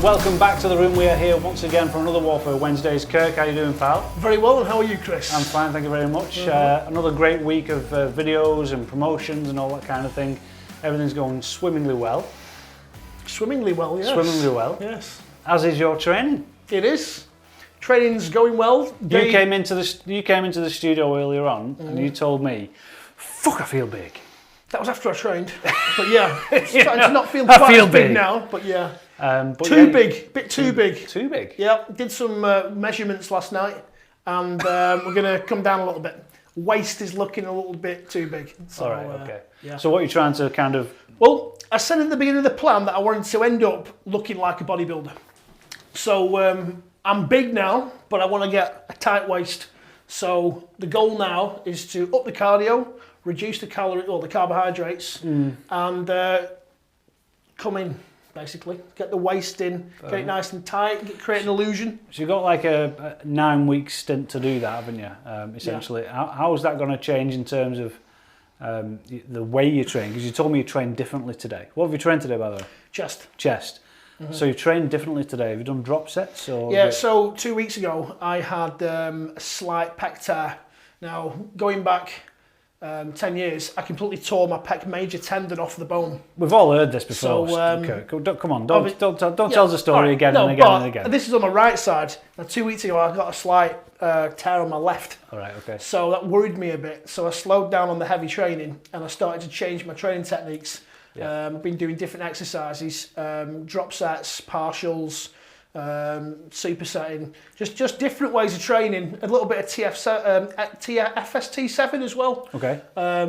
Welcome back to the room. We are here once again for another Warfare Wednesdays. Kirk, how you doing, pal? Very well, and how are you, Chris? I'm fine, thank you very much. Another great week of videos and promotions and all that kind of thing. Everything's going swimmingly well. Swimmingly well, yes. Swimmingly well. Yes. As is your training. It is. Training's going well. You came into the studio earlier on and you told me, "Fuck, I feel big." That was after I trained, but yeah, it's starting to not feel quite as big now. But yeah, big, bit too big. Too big. Yeah, did some measurements last night, and we're going to come down a little bit. Waist is looking a little bit too big. So, all right, okay. Yeah. So what are you trying to kind of? Well, I said at the beginning of the plan that I wanted to end up looking like a bodybuilder. So I'm big now, but I want to get a tight waist. So the goal now is to up the cardio, reduce the calorie or the carbohydrates, and come in basically. Get the waist in, get it nice and tight, create an illusion. So you've got like a 9-week stint to do that, haven't you? Essentially, yeah. How is that going to change in terms of the way you train? Because you told me you trained differently today. What have you trained today, by the way? Chest. Chest. Mm-hmm. So you trained differently today. Have you done drop sets? Or yeah, so 2 weeks ago I had a slight pec tear. Now, going back 10 years, I completely tore my pec major tendon off the bone. We've all heard this before, Kirk. Come on, don't tell the story again and again and again. This is on my right side. Now, 2 weeks ago I got a slight tear on my left. All right, okay. So that worried me a bit. So I slowed down on the heavy training and I started to change my training techniques. Yeah. I've been doing different exercises, drop sets, partials, supersetting, just different ways of training. A little bit of FST7 as well, okay.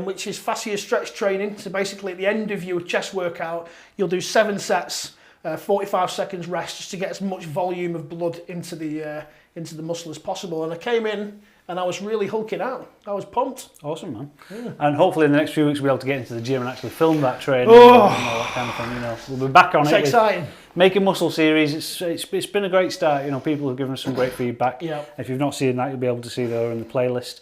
Which is fascia stretch training. So basically, at the end of your chest workout, you'll do 7 sets, 45 seconds rest, just to get as much volume of blood into the muscle as possible. And I came in and I was really hulking out. I was pumped. Awesome, man. Yeah. And hopefully in the next few weeks we'll be able to get into the gym and actually film that training and all that kind of thing. You know, we'll be back on it. It's exciting. Making Muscle series. It's been a great start. You know, people have given us some great feedback. Yeah. If you've not seen that, you'll be able to see there in the playlist.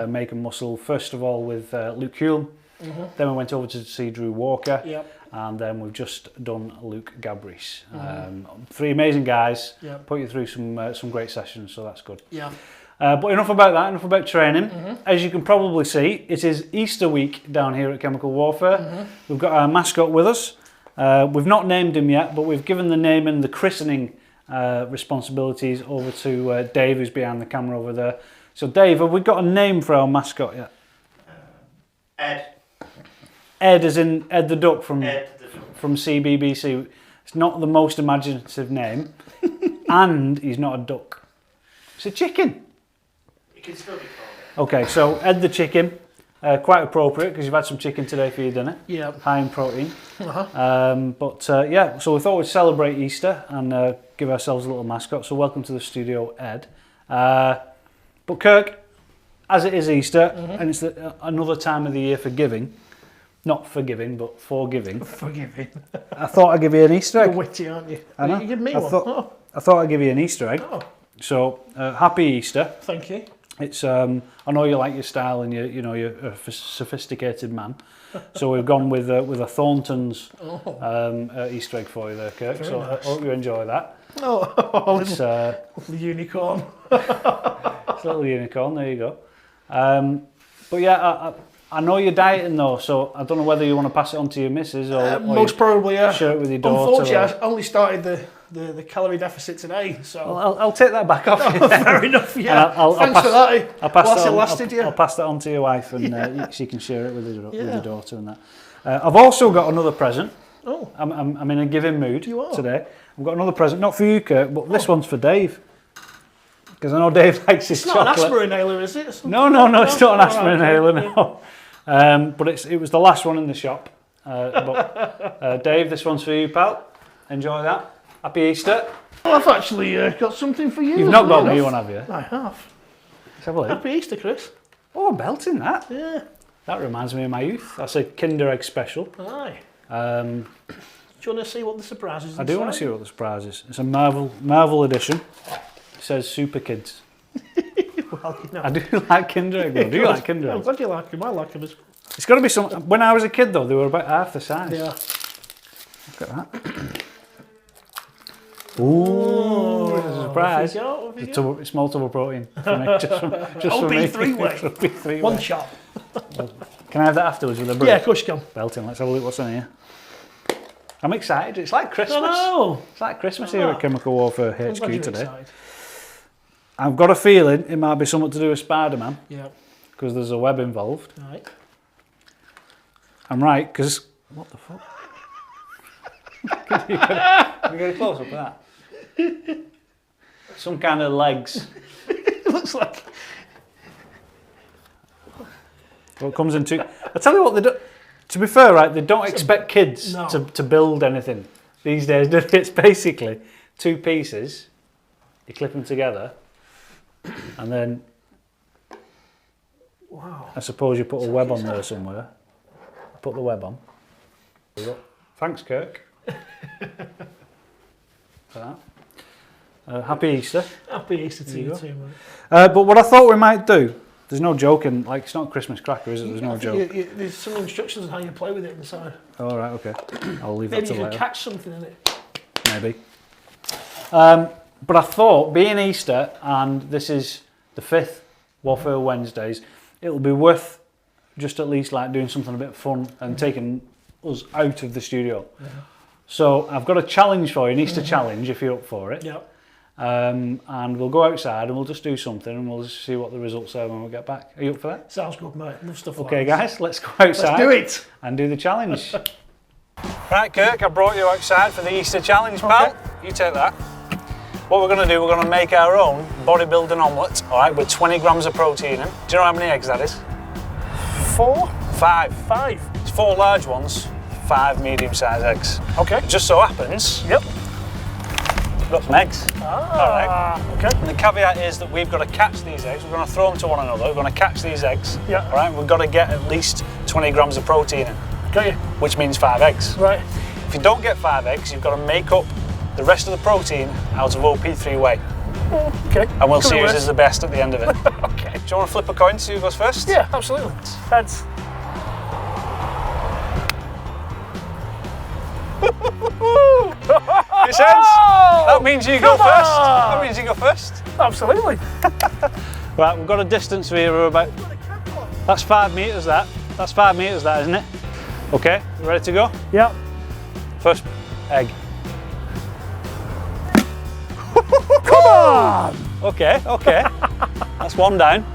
Making Muscle. First of all with Luke Hulme. Then we went over to see Drew Walker. Yep. And then we've just done Luke Gabrice. 3 amazing guys. Yep. Put you through some great sessions, so that's good. Yeah. But enough about that, enough about training. As you can probably see, it is Easter week down here at Chemical Warfare. We've got our mascot with us. We've not named him yet, but we've given the name and the christening responsibilities over to Dave, who's behind the camera over there. So Dave, have we got a name for our mascot yet? Ed. Ed as in Ed the Duck from CBBC. It's not the most imaginative name. And he's not a duck. It's a chicken. It can still be called it. Okay, so Ed the chicken, quite appropriate because you've had some chicken today for your dinner. Yeah. High in protein. Yeah, so we thought we'd celebrate Easter and give ourselves a little mascot. So welcome to the studio, Ed. But Kirk, as it is Easter and it's another time of the year for giving, not forgiving, but forgiving. Forgiving. I thought I'd give you an Easter egg. You're witty, aren't you? I know. You give me I one. thought I'd give you an Easter egg. Oh. So happy Easter. Thank you. It's I know you like your style and you're a sophisticated man. So we've gone with a Thornton's Easter egg for you there, Kirk. Very so nice. I hope you enjoy that. Oh, It's little unicorn. it's a little unicorn. There you go. But yeah, I know you're dieting though, so I don't know whether you want to pass it on to your missus or most probably, yeah. Share it with your daughter. Unfortunately, I only started the calorie deficit today, so Well, I'll take that back off you. fair enough. Yeah, pass thanks for that. I'll pass Whilst that it on, lasted, I'll pass that on to your wife and she can share it with your daughter and that. I've also got another present. Oh, I'm in a giving mood You are? today. I've got another present, not for you, Kirk, but this one's for Dave. Because I know Dave likes his it's not chocolate. an aspirin inhaler, is it? No, it's not an aspirin inhaler, no. But it was the last one in the shop. But Dave, this one's for you, pal. Enjoy that. Happy Easter. Well, I've actually got something for you. You've not got me one, have you? I have. Let's have a look. Happy Easter, Chris. Oh, I'm belting that. Yeah. That reminds me of my youth. That's a Kinder Egg special. Aye. Um, Do you want to see what the surprise is? I do want to see what the surprise is. It's a Marvel edition. It says Super Kids. Well, you know. I do like Kinder Egg though. Do you like Kinder I'm Egg? glad you like them. I like them as well. It's got to be some. When I was a kid though, they were about half the size. Yeah. Look at that. Ooh, it's a surprise. What It's a small tub of protein for me, just for me. OP three-way. OP3 One way. shot. Can I have that afterwards with a brew? Yeah, of course you can. Belting. Let's have a look what's in here. I'm excited. It's like Christmas. I know. It's like Christmas here at Chemical Warfare I'm HQ glad you're today. excited. I've got a feeling it might be something to do with Spider-Man Yeah. because there's a web involved. Right. I'm right because what the fuck? Can you get a close up of that? Some kind of legs. It looks like. What comes in two? I tell you what, they do. To be fair, right, they don't expect kids No. to build anything these days. Do they? It's basically two pieces. You clip them together, and then Wow. I suppose you put a web on there somewhere. Put the web on. There you go. Thanks, Kirk, for that. Happy Easter. Happy Easter to you go. too, mate. But what I thought we might do, there's no joking, like it's not a Christmas cracker, is it? There's no I joke. think there's some instructions on how you play with it inside. All right, okay. I'll leave Maybe that you till can later. catch something in it. Maybe. But I thought, being Easter, and this is the 5th Warfare Wednesdays, it'll be worth just at least like doing something a bit fun and taking us out of the studio. So I've got a challenge for you, an Easter challenge, if you're up for it. Yeah. And we'll go outside and we'll just do something and we'll just see what the results are when we get back. Are you up for that? Sounds good, mate. Love stuff like Okay, this. guys, let's go outside. Let's do it. And do the challenge. Right, Kirk, I brought you outside for the Easter challenge, pal. Okay. You take that. What we're going to do, we're going to make our own bodybuilding omelette, all right, with 20 grams of protein in. Do you know how many eggs that is? 4? 5. 5. It's 4 large ones, 5 medium-sized eggs. Okay. It just so happens, Yep. we've got some eggs. Ah. Okay. And the caveat is that we've got to catch these eggs. We're going to throw them to one another. We're going to catch these eggs. Yeah. All right. We've got to get at least 20 grams of protein in, Got you. which means 5 eggs. Right. If you don't get 5 eggs, you've got to make up the rest of the protein out of OP3 whey. Okay. And we'll see Could who's work. is the best at the end of it. Okay. Do you want to flip a coin, see who goes first? Yeah, absolutely. Heads. It's heads. That means you go Come first. on. That means you go first. Absolutely. Right, we've got a distance here of about. That's 5 metres. That's 5 metres. That isn't it? Okay. You ready to go? Yep. First egg. Come on. Okay. Okay. That's 1 down.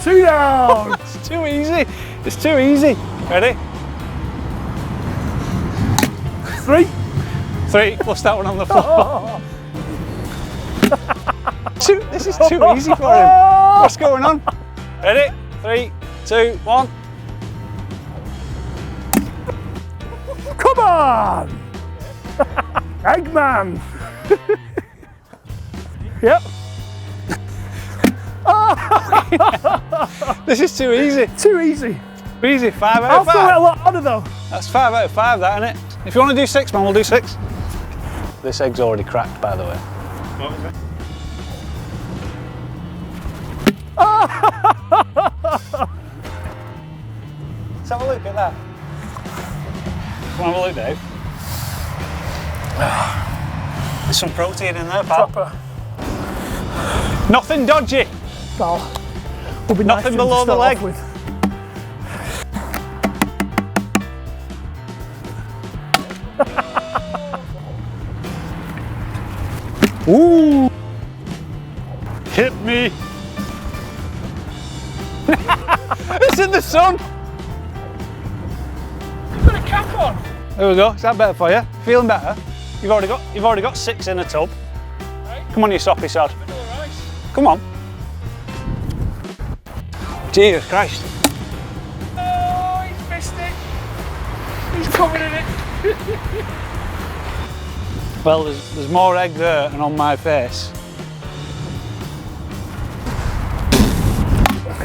2 down. It's too easy. It's too easy. Ready? 3. 3. Plus that one on the floor. This is too easy for him. What's going on? Ready? 3, 2, 1. Come on. Eggman. Yep. This is too easy. Too easy. Too easy. 5 out I'll of throw it a 5. lot harder though. That's 5 out of 5, that, isn't it? If you want to do 6, man, we'll do 6. This egg's already cracked, by the way. What was it? Let's have a look at that. Come on, have a look, Dave. There's some protein in there, pal. Proper. Nothing dodgy. Well, will be Nothing nice below to the start leg. off with. Ooh! Hit me! It's in the sun! You've got a cap on. There we go. Is that better for you? Feeling better? You've already got 6 in a tub. Right. Come on, you soppy sod. Vanilla rice. Come on. Jesus Christ. Oh, he's missed it. He's covered in it. Well, there's more egg there and on my face.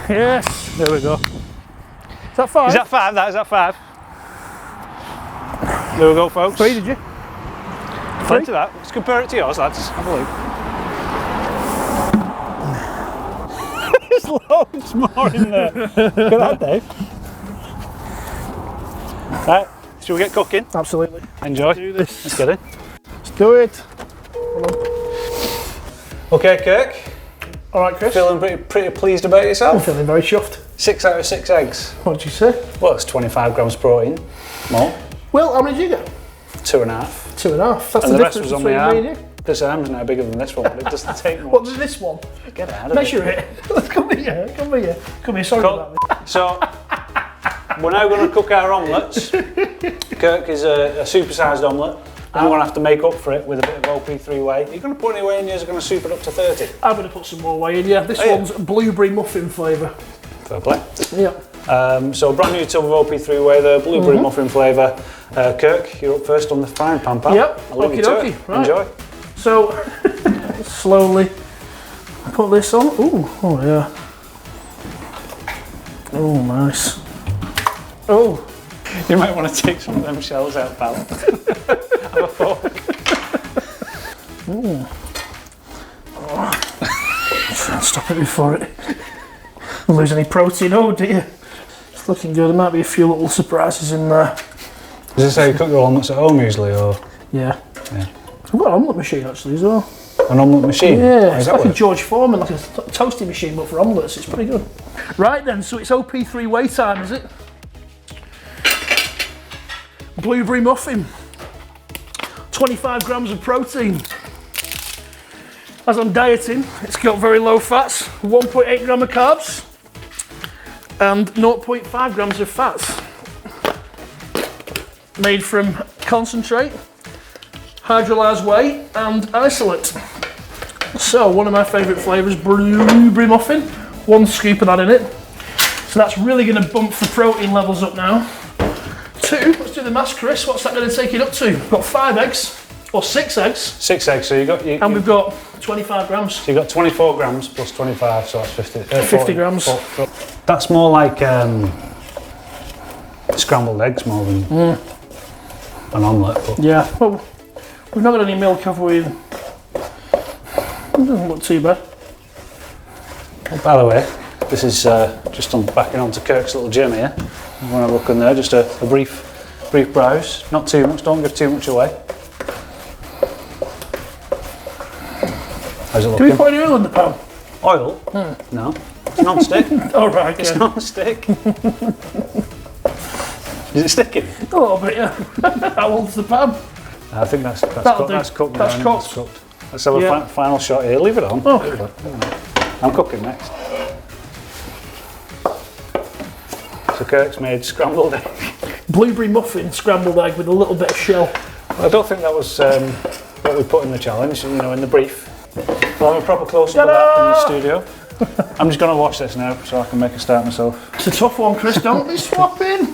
Yes. There we go. Is that 5? Is that 5? Is that 5? There we go, folks. 3, did you? Plenty of that. Let's compare it to yours, lads. Have a look. There's loads more in there. Look at that, Dave. Right, shall we get cooking? Absolutely. Enjoy. Do this. Let's get in. do it. Okay, Kirk. All right, Chris. Feeling pretty pleased about I'm yourself? feeling very chuffed. 6 out of 6 eggs. What did you say? Well, it's 25 grams protein. More. Well, how many did you get? 2.5. 2.5. That's And the the rest difference was on my between me and arm. you. This arm's now bigger than this one, but it doesn't take much. What did this one? Get out of Measure it. Come here. Come here. Come here. Sorry about that. So, we're now going to cook our omelettes. Kirk is a supersized omelette. I'm going to have to make up for it with a bit of OP3 whey. Are you going to put any whey in yours? Are you going to soup it up to 30? I'm going to put some more whey in. Yeah, this Oh, yeah. one's blueberry muffin flavour. Fair play. Yeah. So brand new tub of OP3 whey there, blueberry muffin flavour. Kirk, you're up first on the frying pan, pal. Yep. I'll leave you to it. Right. Enjoy. So, slowly put this on. Ooh, oh yeah. Oh, nice. Oh. You might want to take some of them shells out, pal. Have a fork. Ooh. Oh. Try and stop it before it lose any protein. Oh dear. It's looking good. There might be a few little surprises in there. Does it say you cook your omelettes at home usually, or? Yeah. Yeah. I've got an omelette machine actually as well. An omelette machine? Yeah, How it's does that like a work? George Foreman, like a toasting machine, but for omelettes. It's pretty good. Right then, so it's OP3 whey time, is it? Blueberry muffin. 25 grams of protein. As I'm dieting, it's got very low fats, 1.8 gram of carbs, and 0.5 grams of fats. Made from concentrate, hydrolyzed whey, and isolate. So, one of my favourite flavours, blueberry muffin. 1 scoop of that in it. So that's really going to bump the protein levels up now. 2, let's do the maths, Chris. What's that going to take it up to? We've got 5 eggs, or 6 eggs. 6 eggs, so And we've got 25 grams. So you got 24 grams plus 25, so that's 50. 50 grams. That's more like scrambled eggs more than an omelette. But Yeah, well, we've not got any milk, have we? It doesn't look too bad. by the way, this is just on backing onto Kirk's little gym here. You want to look in there, just a brief browse. Not too much, don't give too much away. How's it Do looking? we put any oil in the pan? Oil? No. It's non-stick. All right, It's yeah. non-stick. Is it sticking? A little bit, yeah. How old's the pan? I think that's That'll cooked. do. That's cooked. That's now, cooked. It's cooked. Let's have a Yeah. final shot here. Leave it on. Oh. Leave it on. I'm cooking next. So Kirk's made scrambled egg. Blueberry muffin, scrambled egg with a little bit of shell. I don't think that was what we put in the challenge. You know, in the brief. We'll have a proper close-up of that in the studio. I'm just going to watch this now so I can make a start myself. It's a tough one, Chris. Don't be swapping.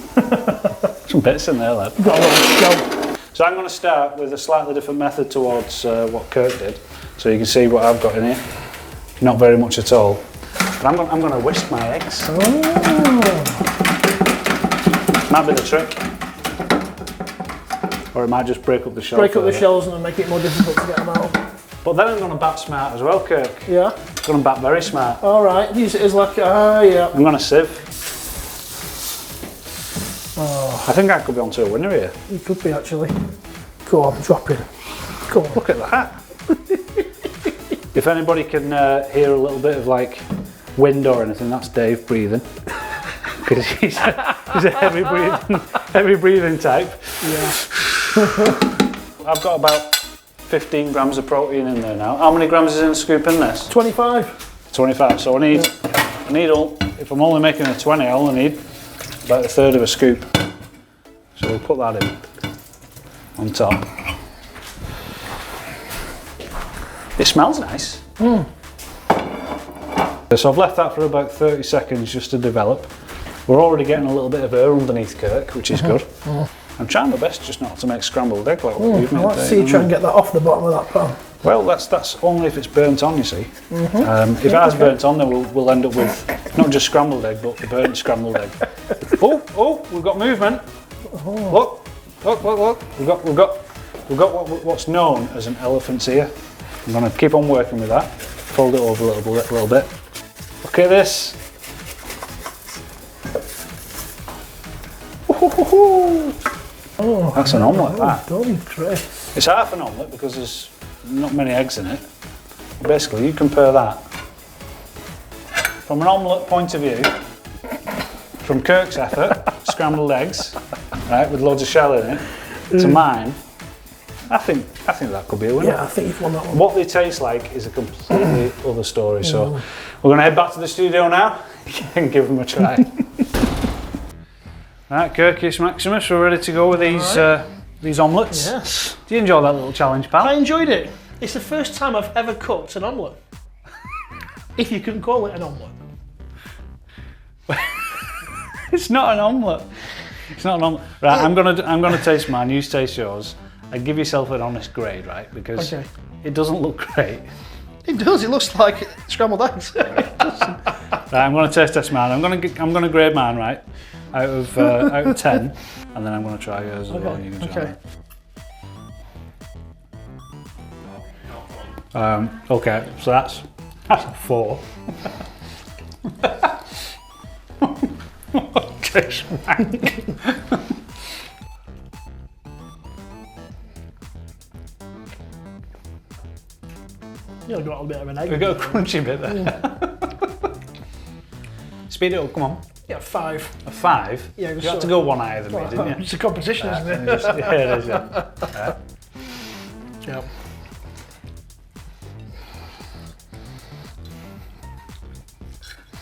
Some bits in there, lad. Got a lot of shell. So I'm going to start with a slightly different method towards what Kirk did, so you can see what I've got in here. Not very much at all. But I'm going to whisk my eggs. Oh. Might be the trick. Or it might just break up the shell. Break up the further. shells and then make it more difficult to get them out. But then I'm going to bat smart as well, Kirk. Yeah. I'm going to bat very smart. All right. Use it as like, yeah. I'm going to sieve. Oh. I think I could be onto a winner here. You could be actually. Go on, drop it. Go on. Look at that. If anybody can hear a little bit of like wind or anything, that's Dave breathing. Because he's a heavy breathing type. Yeah. I've got about 15 grams of protein in there now. How many grams is in a scoop in this? 25. 25. So I need if I'm only making a 20, I only need about 1/3 of a scoop. So we'll put that in on top. It smells nice. So I've left that for about 30 seconds just to develop. We're already getting a little bit of air underneath Kirk, which is good. I'm trying my best just not to make scrambled egg like what you've made. Let's see you try and get that off the bottom of that pan. Well, that's only if it's burnt on, you see. If it has burnt on, then we'll end up with not just scrambled egg, but the burnt scrambled egg. Oh, we've got movement. Look. We've got what's known as an elephant's ear. I'm going to keep on working with that. Fold it over a little bit. Look at this. Oh, That's an omelette, that. Done, Chris. It's half an omelette because there's not many eggs in it. Basically, you compare that from an omelette point of view, from Kirk's effort, scrambled eggs, right, with loads of shell in it, to mine. I think that could be a winner. Yeah, I think you've won that one. What they taste like is a completely other story. So we're going to head back to the studio now and give them a try. Right, Kirkus Maximus, we're ready to go with these omelettes. Yes. Do you enjoy that little challenge, pal? I enjoyed it. It's the first time I've ever cooked an omelette. If you can call it an omelette. It's not an omelette. It's not an omelette. Right, I'm gonna taste mine. You taste yours. And give yourself an honest grade, right? Because it doesn't look great. It does. It looks like scrambled eggs. Right, I'm gonna test mine. I'm gonna grade mine, right, out of 10, and then I'm gonna try yours as well. And you can try mine. Okay, so that's a 4. Okay, smack. You've got a bit of an egg. We've got a crunchy bit there. Speed it up, come on. Yeah, 5. A 5? Yeah, you had to go one higher than me, didn't you? It's a competition, isn't it? Yeah, it is, yeah. Yeah.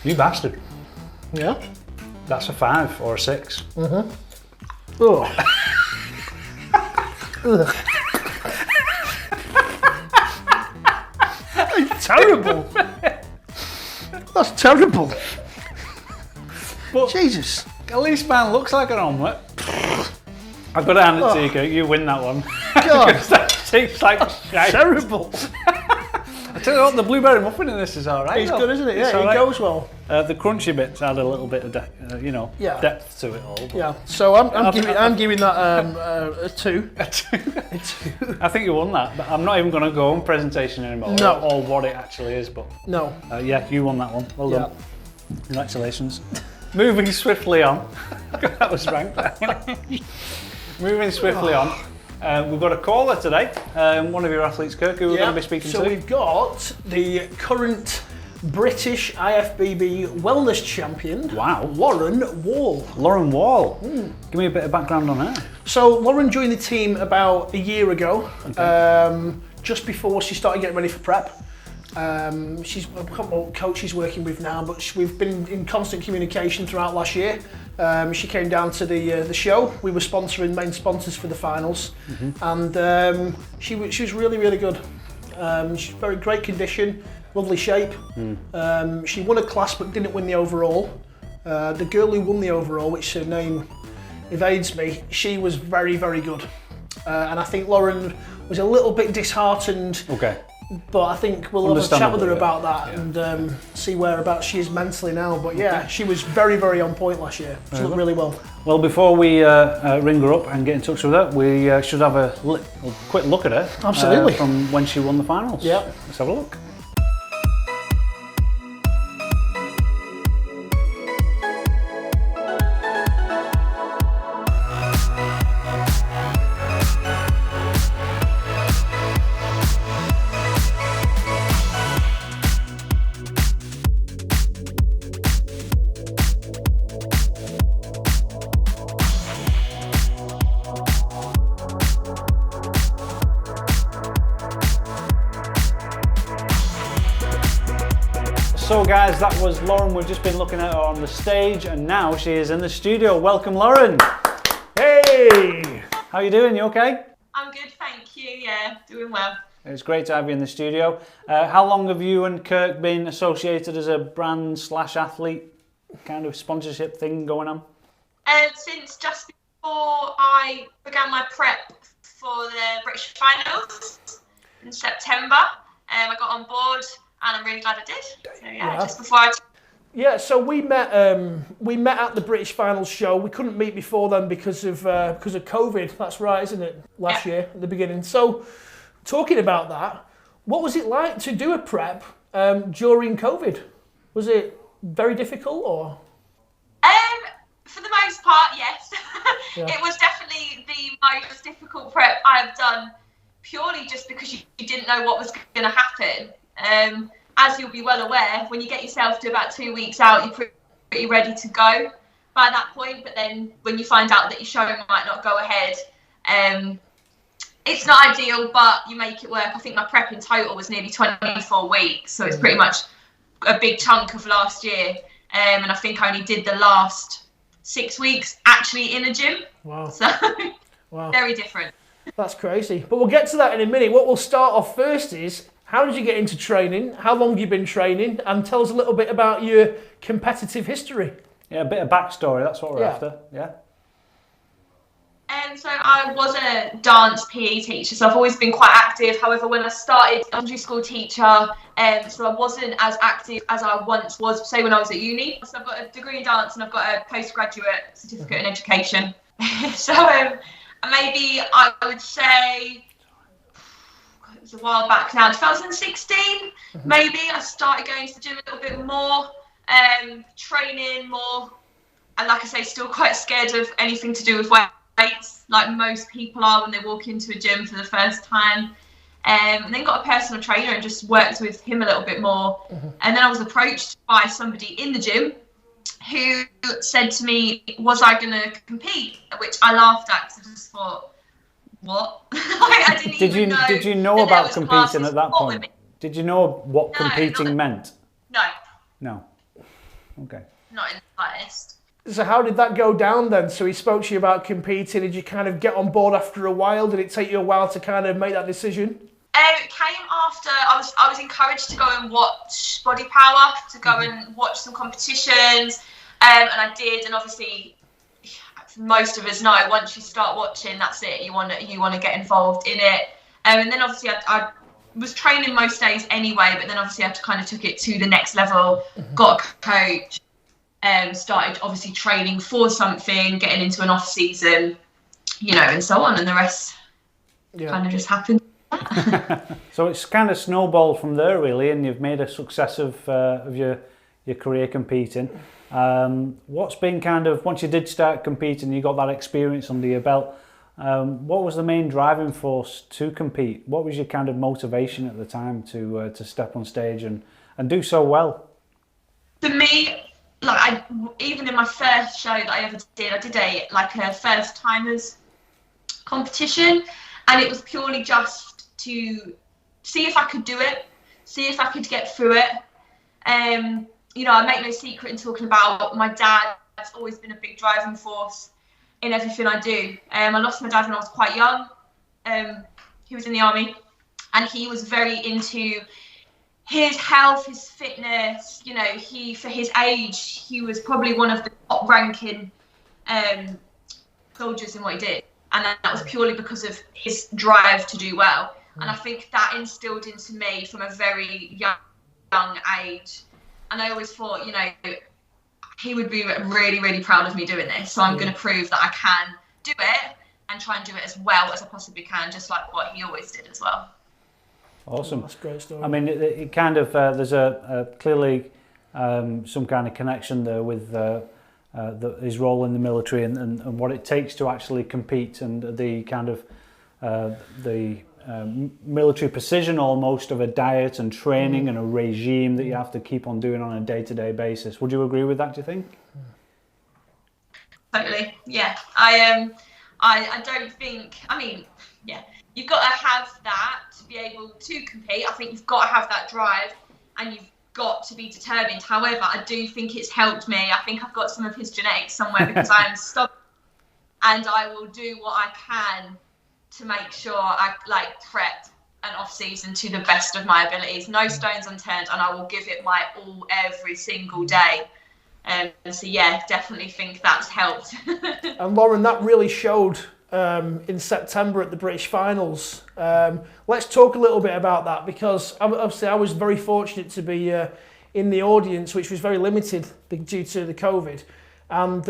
You bastard. Yeah? That's a 5 or a 6. Oh. Ugh. That's terrible. That's terrible. But Jesus. at least mine looks like an omelette. I've got to hand it to you, Kirk. You win that one. God. That tastes like shite. Terrible. I tell you what, the blueberry muffin in this is alright. It's good, isn't it? Yeah, right. it goes well. The crunchy bits add a little bit of depth to it all. But Yeah. So I'm giving that a 2. a 2. I think you won that, but I'm not even going to go on presentation anymore. No. Or what it actually is, but No. yeah, you won that one. Well Yeah. done. Congratulations. Moving swiftly on. That was ranked. Moving swiftly on. We've got a caller today. One of your athletes, Kirk, who we're going to be speaking to. So we've got the current British IFBB Wellness Champion. Wow. Lauren Wall. Lauren Wall. Give me a bit of background on her. So Lauren joined the team about a year ago, just before she started getting ready for prep. She's a couple of coaches working with now, but we've been in constant communication throughout last year. She came down to the show. We were main sponsors for the finals, and she was really good. She's very great condition, lovely shape. She won a class but didn't win the overall. The girl who won the overall, which her name evades me, she was very good. And I think Lauren was a little bit disheartened. Okay. But I think we'll have a chat with her about that and see whereabouts she is mentally now. But yeah, she was very on point last year. She looked really well. Well, before we ring her up and get in touch with her, we should have a quick look at her. Absolutely. From when she won the finals. Yeah. Let's have a look. So guys, that was Lauren. We've just been looking at her on the stage and now she is in the studio. Welcome, Lauren. Hey! How you doing? You okay? I'm good, thank you. Yeah, doing well. It's great to have you in the studio. How long have you and Kirk been associated as a brand/athlete kind of sponsorship thing going on? Since just before I began my prep for the British finals in September, I got on board. And I'm really glad I did. So yeah, just before I... Yeah, so we met at the British Finals show. We couldn't meet before then because of COVID. That's right, isn't it? Last year at the beginning. So, talking about that, what was it like to do a prep during COVID? Was it very difficult or? For the most part, yes. It was definitely the most difficult prep I've done purely just because you didn't know what was going to happen. As you'll be well aware, when you get yourself to about 2 weeks out, you're pretty ready to go by that point. But then when you find out that your show might not go ahead, it's not ideal, but you make it work. I think my prep in total was nearly 24 weeks, so it's pretty much a big chunk of last year. And I think I only did the last 6 weeks actually in a gym. Wow. So wow. Very different. That's crazy. But we'll get to that in a minute. What we'll start off first is, how did you get into training? How long have you been training? And tell us a little bit about your competitive history. Yeah, a bit of backstory, that's what we're after. Yeah. So I was a dance PE teacher, so I've always been quite active. However, when I started, elementary school teacher, so I wasn't as active as I once was, say, when I was at uni. So I've got a degree in dance and I've got a postgraduate certificate in education. So maybe I would say, it was a while back now, 2016, maybe I started going to the gym a little bit more, training more, and like I say, still quite scared of anything to do with weights, like most people are when they walk into a gym for the first time. And then got a personal trainer and just worked with him a little bit more. And then I was approached by somebody in the gym who said to me, was I going to compete? Which I laughed at because I just thought, what? I didn't even know. Did you know about competing at that point? Did you know what competing meant? No. No. Okay. Not in the slightest. So how did that go down then? So he spoke to you about competing. Did you kind of get on board after a while? Did it take you a while to kind of make that decision? It came after I was encouraged to go and watch Body Power, to go and watch some competitions, and I did. And obviously, most of us know once you start watching, that's it. You want to get involved in it. And then obviously I was training most days anyway, but then obviously I kind of took it to the next level. Got a coach. Started obviously training for something, getting into an off season, and so on, and the rest kind of just happened. So it's kind of snowballed from there, really, and you've made a success of your career competing. What's been kind of, once you did start competing, you got that experience under your belt, what was the main driving force to compete? What was your kind of motivation at the time to step on stage and do so well? For me, even in my first show that I ever did, I did a first timers competition, and it was purely just to see if I could do it, see if I could get through it. I make no secret in talking about my dad. Has always been a big driving force in everything I do. I lost my dad when I was quite young. He was in the army, and he was very into his health, his fitness. For his age, he was probably one of the top ranking soldiers in what he did. And that was purely because of his drive to do well. And I think that instilled into me from a very young age. And I always thought, he would be really, really proud of me doing this. So I'm going to prove that I can do it and try and do it as well as I possibly can, just like what he always did as well. Awesome. That's a great story. I mean, it kind of, there's a clearly some kind of connection there with his role in the military and what it takes to actually compete, and the kind of the military precision almost of a diet and training and a regime that you have to keep on doing on a day-to-day basis. Would you agree with that, do you think? Totally, yeah. I don't think, you've got to have that to be able to compete. I think you've got to have that drive and you've got to be determined. However, I do think it's helped me. I think I've got some of his genetics somewhere because I am stubborn and I will do what I can to make sure I prep an off season to the best of my abilities. No stones unturned, and I will give it my all every single day. So yeah, definitely think that's helped. And Lauren, that really showed in September at the British finals. Let's talk a little bit about that, because obviously I was very fortunate to be in the audience, which was very limited due to the COVID. And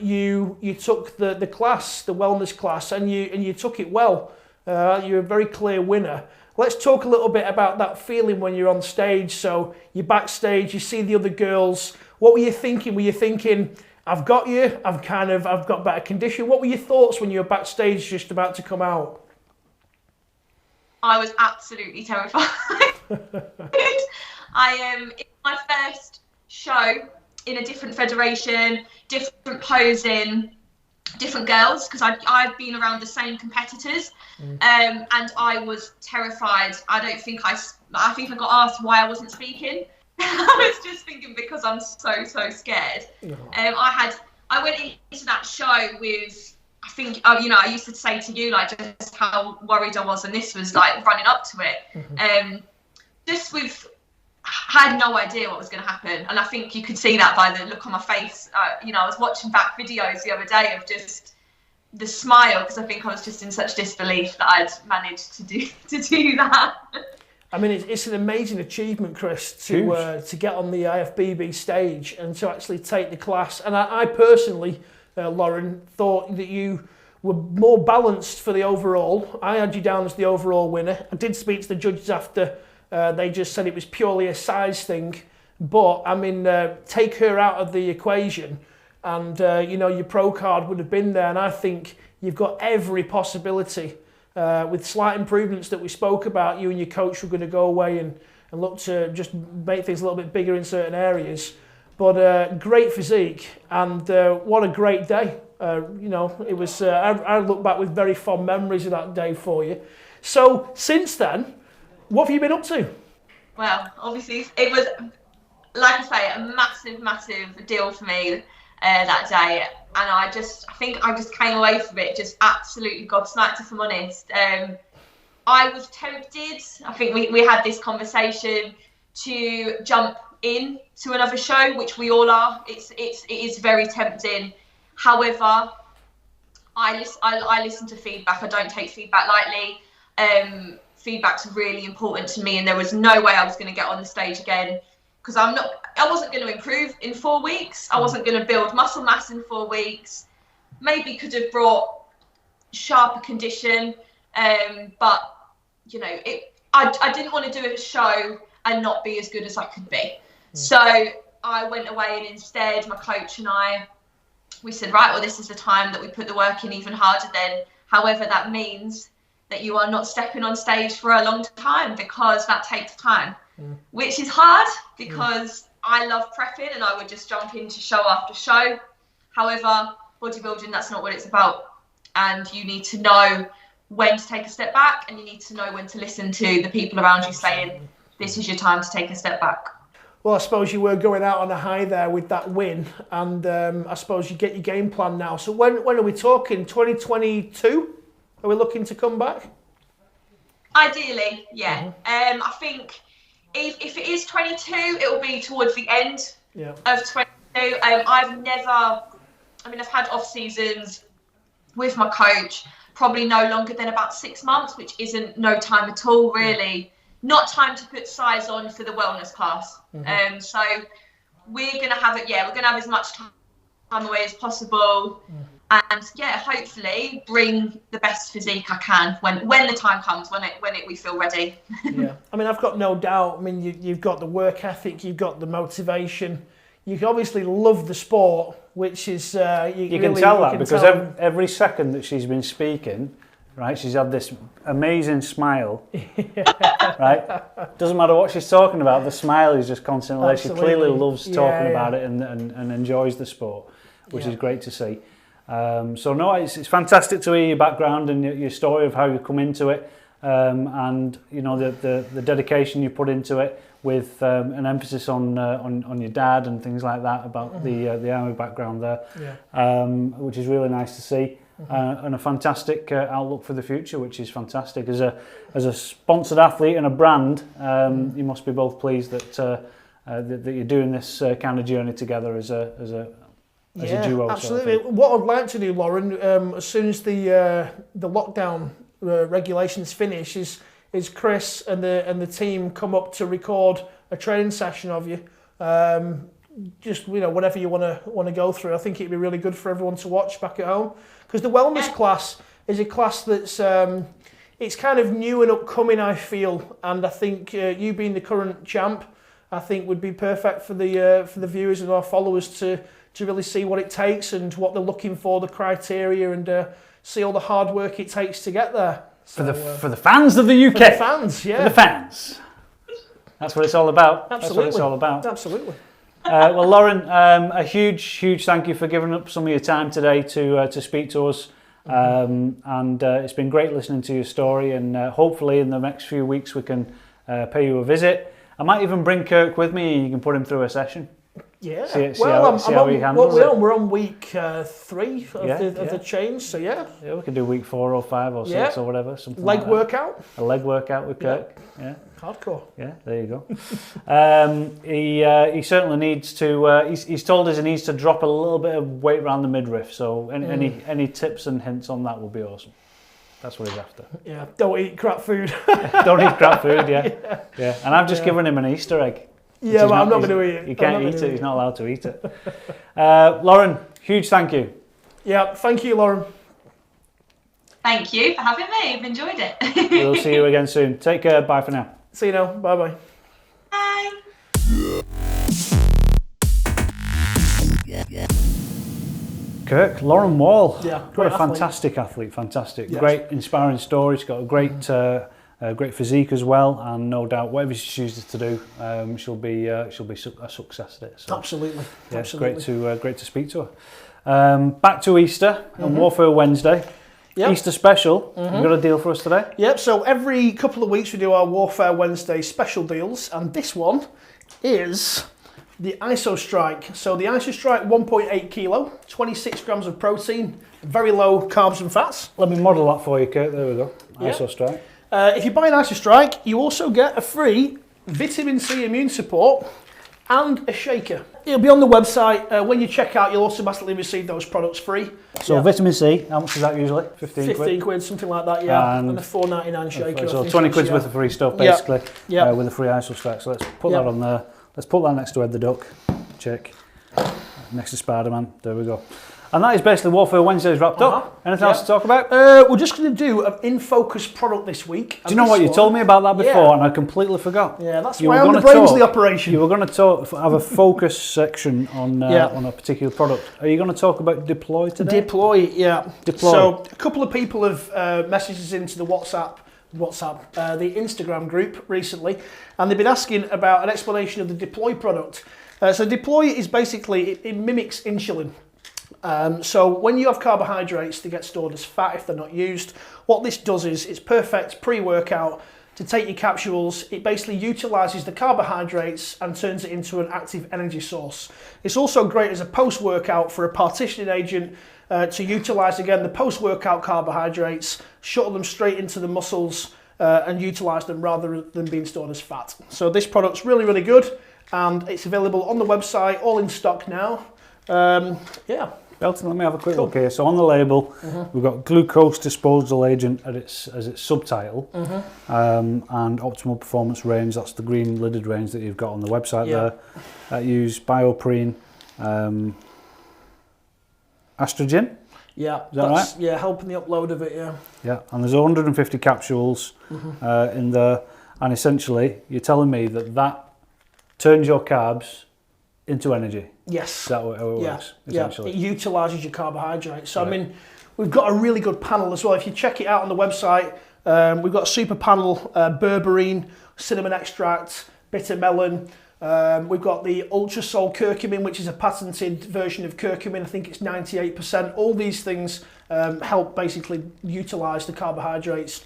you took the class, the wellness class, and you took it well. You're a very clear winner. Let's talk a little bit about that feeling when you're on stage. So you're backstage, you see the other girls. What were you thinking? Were you thinking, I've got you, I've got better condition? What were your thoughts when you were backstage just about to come out? I was absolutely terrified. It's my first show in a different federation, different posing, different girls, because I've been around the same competitors, and I was terrified. I think I got asked why I wasn't speaking. I was just thinking because I'm so scared. I went into that show with, I think, I used to say to you like just how worried I was, and this was like running up to it. I had no idea what was going to happen, and I think you could see that by the look on my face. I was watching back videos the other day of just the smile, because I think I was just in such disbelief that I'd managed to do that. I mean, it's an amazing achievement, Chris, to get on the IFBB stage and to actually take the class. And I personally, Lauren, thought that you were more balanced for the overall. I had you down as the overall winner. I did speak to the judges after. They just said it was purely a size thing. But, I mean, take her out of the equation and, your pro card would have been there. And I think you've got every possibility. With slight improvements that we spoke about, you and your coach were going to go away and look to just make things a little bit bigger in certain areas. But great physique, and what a great day. It was. I look back with very fond memories of that day for you. So since then, what have you been up to? Well, obviously it was, like I say, a massive deal for me that day. And I think I just came away from it just absolutely gobsmacked, if I'm honest. I was tempted, I think we had this conversation, to jump in to another show, which we all are. It is very tempting. However, I listen to feedback. I don't take feedback lightly. Feedback's really important to me, and there was no way I was going to get on the stage again, because I wasn't going to improve in 4 weeks. I wasn't going to build muscle mass in 4 weeks. Maybe could have brought sharper condition, but I didn't want to do a show and not be as good as I could be. So I went away, and instead my coach and we said, right, well, this is the time that we put the work in even harder then. However, that means that you are not stepping on stage for a long time, because that takes time. Which is hard, because I love prepping and I would just jump into show after show. However, bodybuilding, that's not what it's about. And you need to know when to take a step back, and you need to know when to listen to the people around you saying, this is your time to take a step back. Well, I suppose you were going out on a high there with that win, and I suppose you get your game plan now. So when are we talking? 2022? Are we looking to come back? Ideally, yeah. I think if it is 22, it will be towards the end of 22. I've had off seasons with my coach, probably no longer than about 6 months, which isn't no time at all, really. Not time to put size on for the wellness class. So we're going to have it, we're going to have as much time away as possible. And hopefully bring the best physique I can when the time comes, when we feel ready. I mean, I've got no doubt. I mean, you've got the work ethic, you've got the motivation. You obviously love the sport, which is you can tell that because every second that she's been speaking, right, she's had this amazing smile. Right, doesn't matter what she's talking about, the smile is just constantly there. She clearly loves talking about it and enjoys the sport, which is great to see. So no, it's fantastic to hear your background and your story of how you come into it, and the dedication you put into it, with an emphasis on your dad and things like that, about the army background there, which is really nice to see, and a fantastic outlook for the future, which is fantastic. As a sponsored athlete and a brand, you must be both pleased that you're doing this kind of journey together as a duo. Absolutely. Sort of what I'd like to do, Lauren, as soon as the lockdown regulations finish, is Chris and the team come up to record a training session of you. Just whatever you want to go through. I think it'd be really good for everyone to watch back at home, because the wellness class is a class that's it's kind of new and upcoming, I feel, and I think you being the current champ, I think would be perfect for the viewers and our followers to really see what it takes and what they're looking for, the criteria, and see all the hard work it takes to get there. So, for the fans of the UK. For the fans, yeah. For the fans. That's what it's all about. Absolutely. That's what it's all about. Absolutely. Well, Lauren, a huge thank you for giving up some of your time today to speak to us. And it's been great listening to your story, and hopefully in the next few weeks we can pay you a visit. I might even bring Kirk with me and you can put him through a session. Yeah. See how he handles it. We're on week 3 of the change, so yeah. Yeah, we could do week 4 or 5 or 6 or whatever. Something leg like that. workout. A leg workout with Kirk. Yeah. Hardcore. Yeah, there you go. He certainly needs to. He's told us he needs to drop a little bit of weight around the midriff. So any tips and hints on that would be awesome. That's what he's after. Yeah. Don't eat crap food. Don't eat crap food. Yeah. And I've just given him an Easter egg. Yeah, but I'm not going to eat it. He can't eat it. He's not allowed to eat it. Lauren, huge thank you. Yeah. Thank you, Lauren. Thank you for having me. I've enjoyed it. We'll see you again soon. Take care. Bye for now. See you now. Bye-bye. Bye. Kirk, Lauren Wall. Yeah, What great a fantastic athlete. Fantastic. Yes. Great, inspiring story. She's got a great physique as well, and no doubt whatever she chooses to do, she'll be a success at it. So, Absolutely. yeah, Absolutely. great to speak to her. Back to Easter and Warfare Wednesday. Yep. Easter special. You've got a deal for us today? Yep, so every couple of weeks we do our Warfare Wednesday special deals, and this one is the ISO Strike. So the ISO Strike 1.8 kilo, 26 grams of protein, very low carbs and fats. Let me model that for you, Kirk. There we go. Yeah. ISO Strike. If you buy an ISO Strike, you also get a free vitamin C immune support and a shaker. It'll be on the website. When you check out, you'll automatically receive those products free. So vitamin C, how much is that usually? 15 quid? Something like that, yeah. And a £4.99 shaker. So 20 quid's worth of free stuff, basically, Yeah. with a free ISO Strike. So let's put that on there. Let's put that next to Ed the Duck. Check. Next to Spider-Man. There we go. And that is basically Warfare Wednesdays wrapped up. Anything else to talk about? We're just going to do an in-focus product this week. Do you know what? You told me about that before and I completely forgot. Yeah, that's why I'm the brains of the operation. You were going to have a focus section on a particular product. Are you going to talk about Deploy today? Deploy, yeah. Deploy. So a couple of people have messaged us into the the Instagram group recently, and they've been asking about an explanation of the Deploy product. So Deploy is basically, it mimics insulin. So when you have carbohydrates, they get stored as fat if they're not used. What this does is it's perfect pre-workout to take your capsules. It basically utilises the carbohydrates and turns it into an active energy source. It's also great as a post-workout for a partitioning agent to utilise again the post-workout carbohydrates, shuttle them straight into the muscles and utilise them rather than being stored as fat. So this product's really, really good, and it's available on the website, all in stock now. Yeah. Belton, let me have a quick look here. So on the label, we've got glucose disposal agent as its subtitle, and optimal performance range. That's the green lidded range that you've got on the website there. Use bioprene, estrogen. Yeah, is that right? Yeah, helping the upload of it. Yeah. Yeah, and there's 150 capsules in there, and essentially you're telling me that turns your carbs into energy. Yes. Is that how it works, essentially? It utilises your carbohydrates. So, I mean, we've got a really good panel as well. If you check it out on the website, we've got a super panel, berberine, cinnamon extract, bitter melon. We've got the Ultrasol curcumin, which is a patented version of curcumin. I think it's 98%. All these things help basically utilise the carbohydrates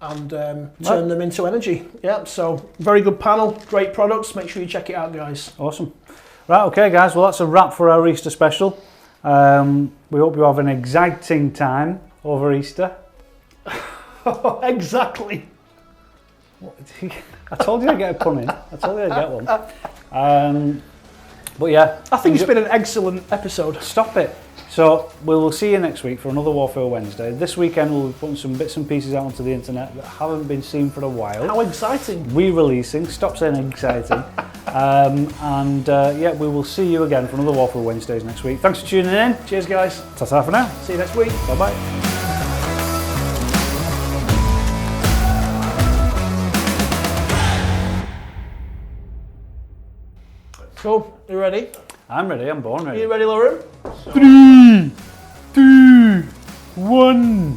and turn them into energy. Yeah, so very good panel, great products. Make sure you check it out, guys. Awesome. Right, okay, guys. Well, that's a wrap for our Easter special. We hope you have an exciting time over Easter. Exactly. I told you I'd get a pun in. I told you I'd get one. But yeah. I think it's been an excellent episode. Stop it. So we will see you next week for another Warfare Wednesday. This weekend we'll be putting some bits and pieces out onto the internet that haven't been seen for a while. How exciting. Re-releasing. Stop saying exciting. Yeah, we will see you again for another Warfare Wednesdays next week. Thanks for tuning in. Cheers, guys. Ta-ta for now. See you next week. Bye-bye. Cool. You ready? I'm ready. I'm born ready. You ready, Lauren? 3, 2, 1.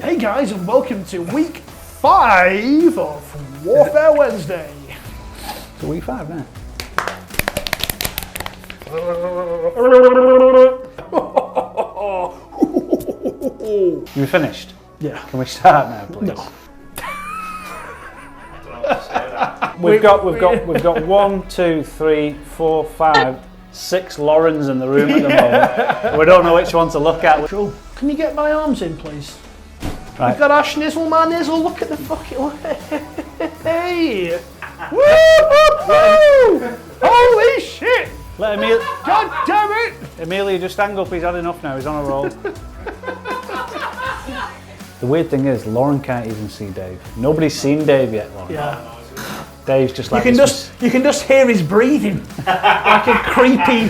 Hey, Hey guys, and welcome to week 5 of Warfare Wednesday. So week 5 now. You finished? Yeah. Can we start now, please? No. We've got 1, 2, 3, 4, 5, 6 Laurens in the room at the moment. We don't know which one to look at. Cool. Can you get my arms in, please? Right. We've got our schnizzle, my nizzle. Look at the fucking. Hey! Woo! Holy shit! Let Emil. God damn it! Amelia, just hang up. He's had enough now. He's on a roll. The weird thing is, Lauren can't even see Dave. Nobody's seen Dave yet, Lauren. Yeah. Dave's just like You can just hear his breathing like a creepy.